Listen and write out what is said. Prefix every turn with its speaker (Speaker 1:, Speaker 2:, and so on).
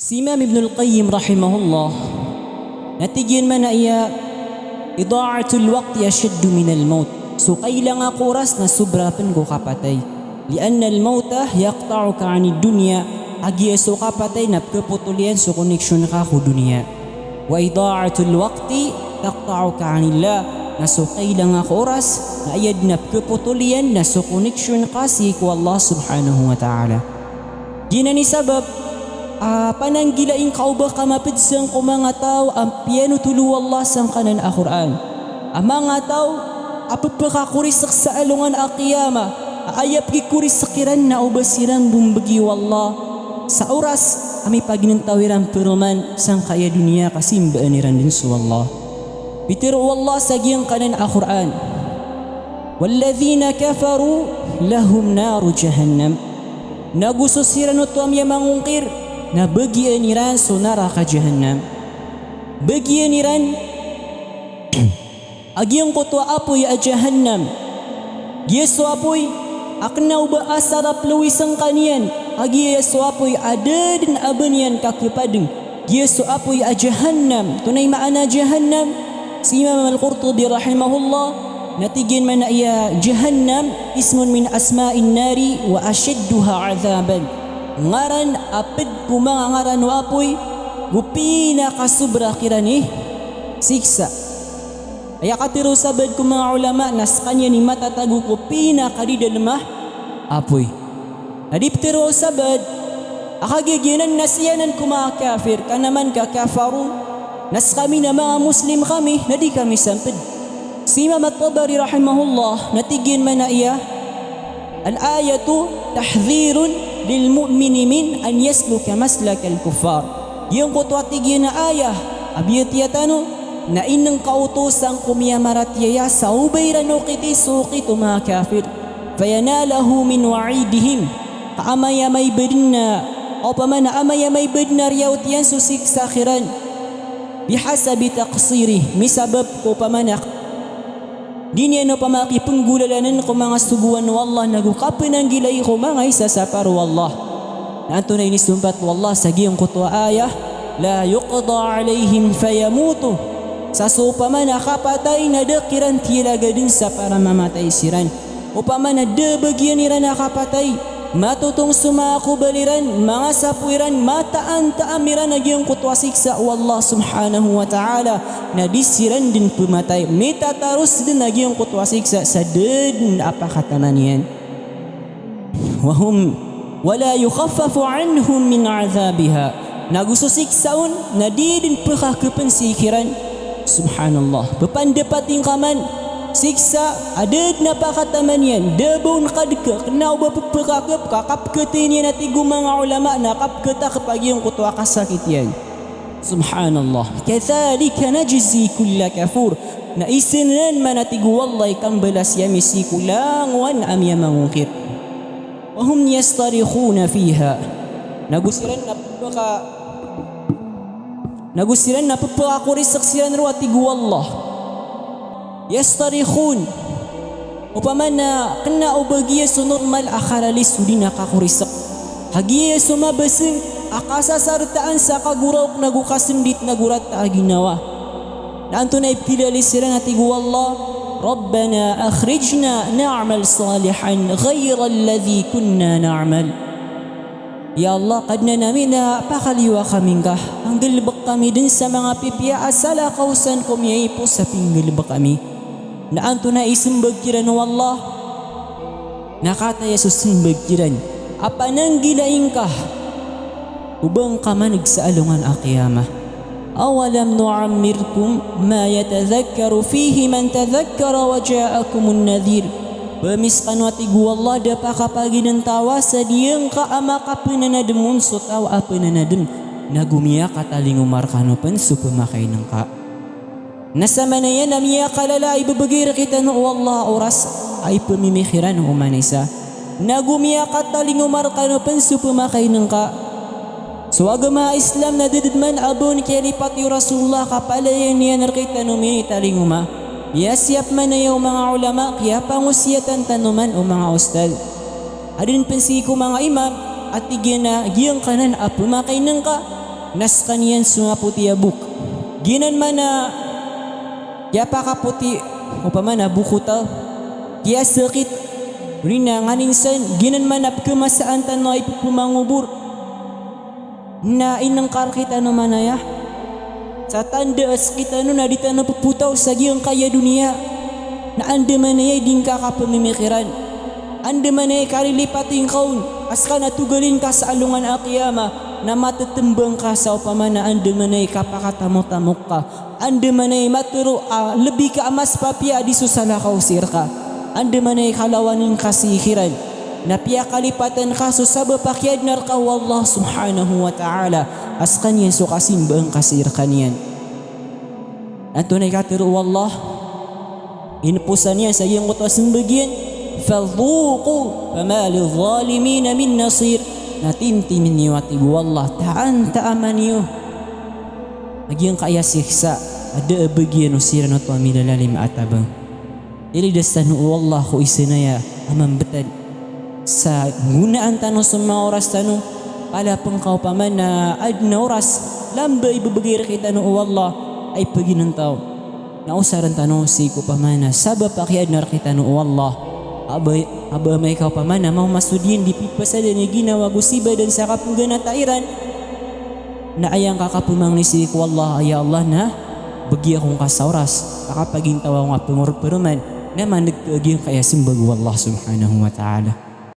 Speaker 1: Si Imam Ibn Al-Qayyim rahimahullah natigyan man na iya ida'atul waqti ashaddu min al-maut. So kailangan oras na sobrapan ko kapatay. Lianna al-mauta yaqta'uka 'ani dunya. Agi so kapatay na kaputulian so connection ka ko dunya. Wa ida'atul waqti taqta'uka 'anillah. Na so kailangan oras na ayad na kaputulian na so connection ka si ko Allah subhanahu wa ta'ala. Gina ni sabab pananggilaing kauba kamapidsang ko mga tao ang piano tulu Allah sang kanan a Quran. Ang mga tao apapakakurisak sa alungan a kiyama aayap gikurisakiran na ubasirang bumbagi wallah sa oras kami paginantawiran peruman sang kaya dunia kasimbaaniran din su Allah. Bitiru Allah sa giyang kanan a Quran. Walladhina kafaru lahum naru jahannam. Nagususiran ito ang mangungkir na bagian niran so neraka jahannam. Bagian niran agyang kutwa apoy a jahannam. Yeso apoy akna uba asarap luwisang kanian. Agi yeso apoy ada din abanian kakipadeng. Yeso apoy a jahannam. Tunay maana jahannam. Si Imam Al-Qurtubi rahimahullah natigyan man na iya jahannam ismun min asma'in nari wa ashadduha azaban. Ngaran apid kumang ngaran wapoy gupina kasubra kirani siksa. Aya katiro sabad ko mga ulama nas kanya ni matatago ko pina kadidalmah apoy. Adiptiro sabad akagigyanan nasiyanan ko mga kafir kanaman kakafaru nas kami na mga muslim kami na di kami sampid. Si Imam At-Tabari rahimahullah natigyan man na iya al-ayatu tahdhirun lilmu'mini min an yasluka maslak al-kuffar. Yung kutwatigyan na ayah abiyatiyatano na inang kautosang kumiyamaratiyaya sa ubayran o kiti suki mga kafir fayanalahu min wa'idihim kaamayamay bedin na o pamana amayamay bedin na riyawt yan susik sa akhiran bihasabi taqsirih misabab ko pamanak di niya no pamaki penggulalanan ko mga subuan wallah nagukapin ang gilay ko mga isa sa paru wallah na anto na inisumpat wallah sa giyong kutwa ayah la yuqda alayhim fayamutu sa supaman nakapatay na dakiran tilaga din sa para mamatay siran upaman na debagyan nira nakapatay matutong sumako baliran mga sapuiran mataan taamiran na giyong kutwasik sa Allah subhanahu wa ta'ala na disiran din pumatay mitatarus din na giyong kutwasik sa din apakataman yan wahum wala yukhaffafu anhum min azabiha nagususik saun na di din pagkakapansikiran subhanallah papandapating kaman siksa adad na pakataman yan dabon kadka kena uba pagkakap kakapkatin yan at igu mga ulama na kapkata kapag yung kutwa kasakit yan subhanallah kathalika najzi kulla kafur na isinan man at igu wallay kang balas yamisi kulang wan am yamangukir wahum yastarikhuna fiha nagusiran na pagkakurisak siran ro at igu wallah yastarikhun upaman na kena ubagiya so normal akaralis udi nakakurisak hagiya sumabasing akasasartaan sa kaguraw nagukasindit nagurat ta ginawa na anto na iptilalis sila na tigu Allah Rabbana akhrijna na'mal salihan ghayra alladhi kunna na'mal. Ya Allah kadna namin na pakaliwa kaming ka ang galbak kami din sa mga pipya asala kausan kumiyay po sa pinggalbak kami na anto na isimbag kiran wallah nakataya susimbag kiran apanang gilaing ka ubang kamanig sa alungan akiyama awalam nu'ammirkum ma yatadhakkaru fihi man tadhakkara wa ja'akumun nadhir pamiskan watigu wallah dapa kapaginan tawa sa diyang ka ama kapinanademun so tawa apinanadem nagumiya katalingumar kanupan supamakay ng ka nasa manayan na miya kalala ibabagir kita no wallah oras ay pamimikiran umanisa nagumiya katalingumar kanupan supamakay ng ka so agama Islam na dididman abon kalipat yu Rasulullah kapalayan niya narkita no minitalinguma yasiyap man na yung mga ulama kaya pangusiyatan tanuman o mga ustad adin pensi ko mga imam at tigyan na giyang kanan apumakay ng ka nas kanian sunga puti abuk ginan mana ya pakaputi upamana buku tau dia sakit rina nganinsan ginan mana kemasaan tanoi pumangubur na inang kar kita no mana ya sa tanda as kita no na di tanah puputaw sa giyang kaya dunia na anda mana ya dingka ka pemimikiran anda mana ya karilipating kaun aska natugalin ka sa alungan akiyama na matatembang ka sa upamana anda mana ya kapakatamok-tamok ka anda mana ya maturo lebih ka amas papia di susana kausir ka anda mana ya kalawanin kasihiran na piya kalipatan ka so sabab pakyad narka wallah subhanahu wa ta'ala as kanyan so kasimbang kasir kanyan at tunay katiro wallah inpusan niya sa iyong utos ng bagyan fadhuqu fama lidh-dhalimin min nasir natintimin niyo at wallah taan taaman niyo agiyang kaya siksa ada bagyan usira no tuamilalalim atabang ilidastan wallah ko isinaya amang betad sa gunaan tanong sa mga oras tanong pala pangkaw pa man na ad na oras lamba ibabagir kita no Allah ay paginantaw na usaran tanong si ko pa man na sabab pakiad na kita no Allah aba may ikaw pa man na mga masudin di pipasada na ginawa gusiba dan sa kapugan na tairan na ayang kakapumang ni si ko Allah ay Allah na bagi akong kasauras kakapagintawa akong apangurot peruman naman nagkaagiyang kaya simbag Allah subhanahu wa ta'ala